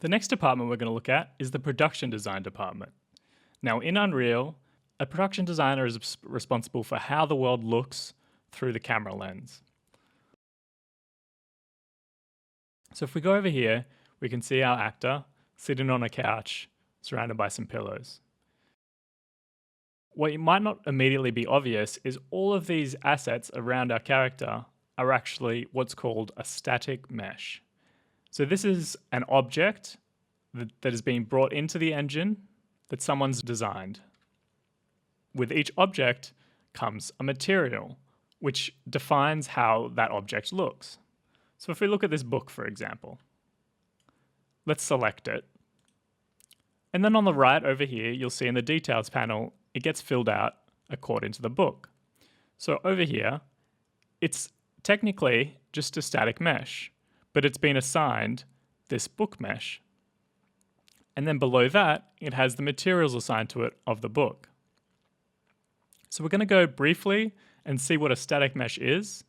The next department we're going to look at is the production design department. Now in Unreal, a production designer is responsible for how the world looks through the camera lens. So if we go over here, we can see our actor sitting on a couch surrounded by some pillows. What might not immediately be obvious is all of these assets around our character are actually what's called a static mesh. So this is an object that is being brought into the engine that someone's designed. With each object comes a material, which defines how that object looks. So if we look at this book, for example, let's select it. And then on the right over here, you'll see in the details panel, it gets filled out according to the book. So over here, it's technically just a static mesh, but it's been assigned this book mesh. And then below that, it has the materials assigned to it of the book. So we're going to go briefly and see what a static mesh is.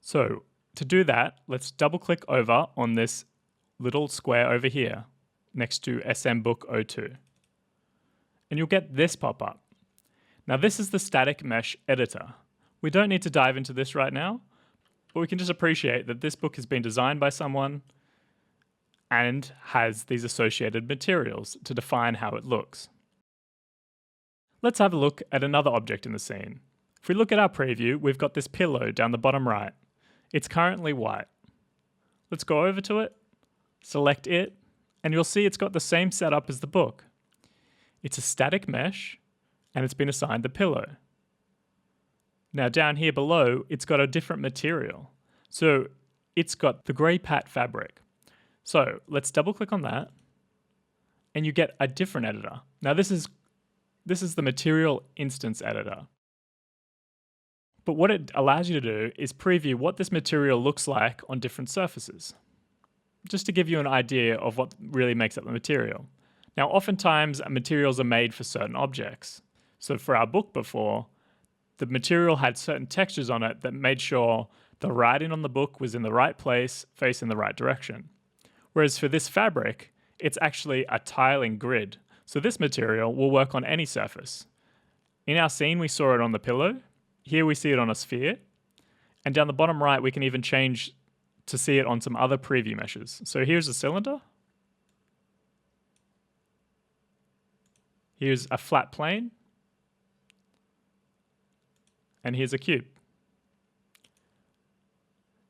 So to do that, let's double click over on this little square over here next to SM Book 02. And you'll get this pop up. Now this is the static mesh editor. We don't need to dive into this right now, but we can just appreciate that this book has been designed by someone and has these associated materials to define how it looks. Let's have a look at another object in the scene. If we look at our preview, we've got this pillow down the bottom right. It's currently white. Let's go over to it, select it, and you'll see it's got the same setup as the book. It's a static mesh, and it's been assigned the pillow. Now down here below, it's got a different material. So it's got the grey pat fabric. So let's double click on that, and you get a different editor. Now this is the material instance editor. But what it allows you to do is preview what this material looks like on different surfaces, just to give you an idea of what really makes up the material. Now oftentimes materials are made for certain objects. So for our book before, the material had certain textures on it that made sure the writing on the book was in the right place, facing the right direction. Whereas for this fabric, it's actually a tiling grid. So this material will work on any surface. In our scene, we saw it on the pillow. Here we see it on a sphere. And down the bottom right, we can even change to see it on some other preview meshes. So here's a cylinder. Here's a flat plane. And here's a cube.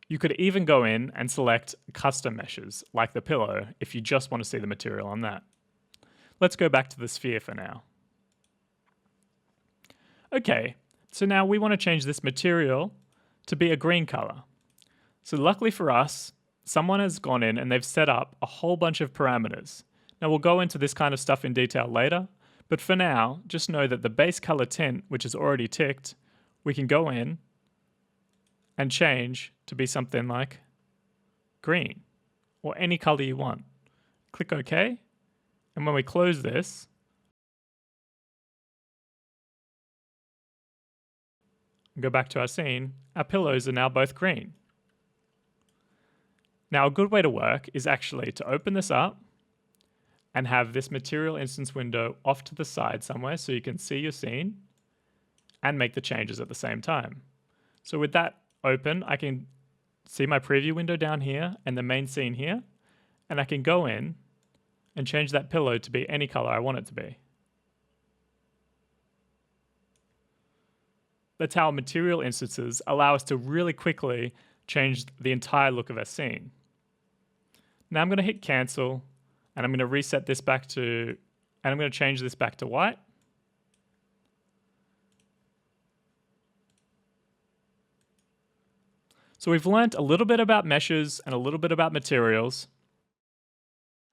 You could even go in and select custom meshes, like the pillow, if you just want to see the material on that. Let's go back to the sphere for now. Okay, so now we want to change this material to be a green color. So luckily for us, someone has gone in and they've set up a whole bunch of parameters. Now we'll go into this kind of stuff in detail later, but for now, just know that the base color tint, which is already ticked, we can go in and change to be something like green or any color you want. Click OK. And when we close this, and go back to our scene, our pillows are now both green. Now a good way to work is actually to open this up and have this material instance window off to the side somewhere so you can see your scene and make the changes at the same time. So with that open, I can see my preview window down here and the main scene here, and I can go in and change that pillow to be any color I want it to be. That's how material instances allow us to really quickly change the entire look of our scene. Now I'm going to hit cancel, and I'm going to reset this back to, and I'm going to change this back to white. So we've learned a little bit about meshes and a little bit about materials.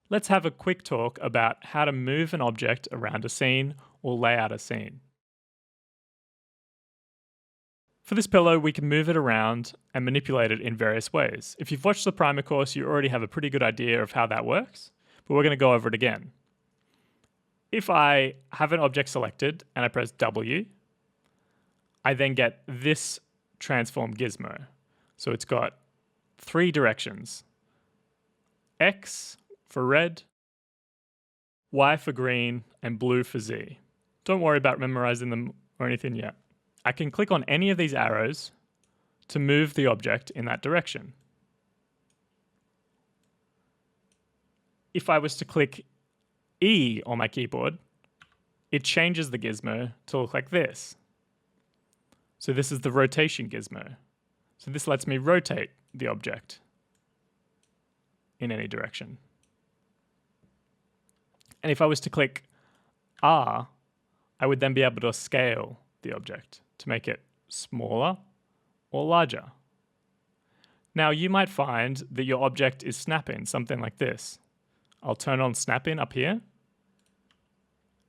Let's have a quick talk about how to move an object around a scene or lay out a scene. For this pillow, we can move it around and manipulate it in various ways. If you've watched the primer course, you already have a pretty good idea of how that works, but we're going to go over it again. If I have an object selected and I press W, I then get this transform gizmo. So it's got three directions. X for red, Y for green, and blue for Z. Don't worry about memorizing them or anything yet. I can click on any of these arrows to move the object in that direction. If I was to click E on my keyboard, it changes the gizmo to look like this. So this is the rotation gizmo. So this lets me rotate the object in any direction. And if I was to click R, I would then be able to scale the object to make it smaller or larger. Now you might find that your object is snap-in, something like this. I'll turn on snap-in up here,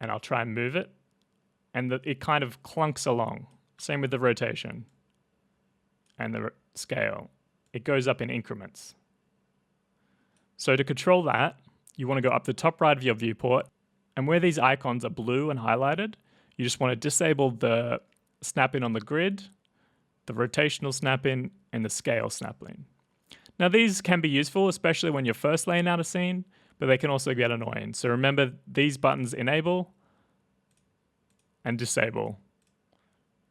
and I'll try and move it, and it kind of clunks along. Same with the rotation and the scale. It goes up in increments. So to control that, you want to go up the top right of your viewport, and where these icons are blue and highlighted, you just want to disable the snap-in on the grid, the rotational snap-in, and the scale snap-in. Now these can be useful, especially when you're first laying out a scene, but they can also get annoying. So remember, these buttons enable and disable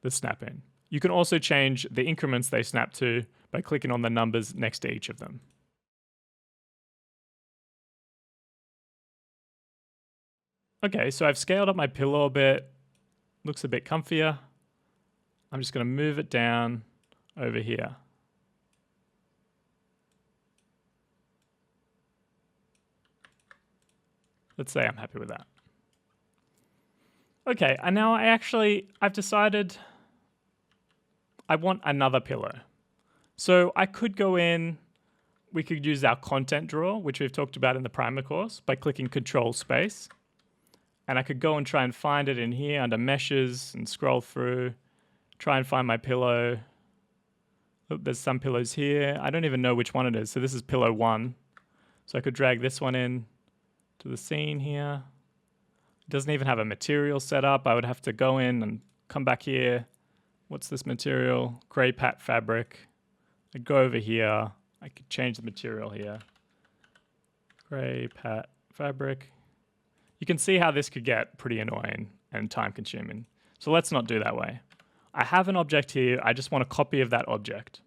the snap-in. You can also change the increments they snap to by clicking on the numbers next to each of them. Okay, so I've scaled up my pillow a bit. Looks a bit comfier. I'm just going to move it down over here. Let's say I'm happy with that. Okay, and now I've decided I want another pillow. So I could go in, we could use our content drawer, which we've talked about in the primer course, by clicking Control Space. And I could go and try and find it in here under meshes and scroll through, try and find my pillow. Oh, there's some pillows here. I don't even know which one it is. So this is pillow 1. So I could drag this one in to the scene here. It doesn't even have a material set up. I would have to go in and come back here. What's this material? Gray pat fabric. I'd go over here. I could change the material here. Gray pat fabric. You can see how this could get pretty annoying and time consuming. So let's not do that way. I have an object here. I just want a copy of that object.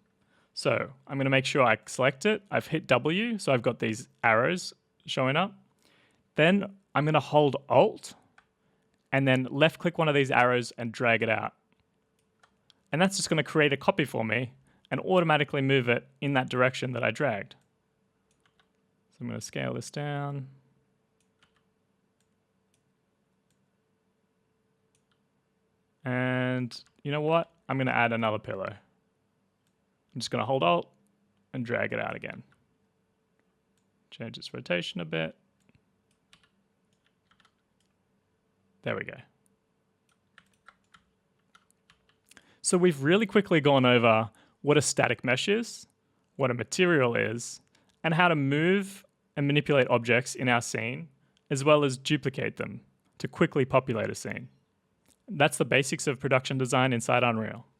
So I'm going to make sure I select it. I've hit W, so I've got these arrows showing up. Then I'm going to hold Alt and then left click one of these arrows and drag it out. And that's just going to create a copy for me and automatically move it in that direction that I dragged. So I'm going to scale this down. And you know what? I'm going to add another pillow. I'm just going to hold Alt and drag it out again. Change its rotation a bit. There we go. So we've really quickly gone over what a static mesh is, what a material is, and how to move and manipulate objects in our scene, as well as duplicate them to quickly populate a scene. That's the basics of production design inside Unreal.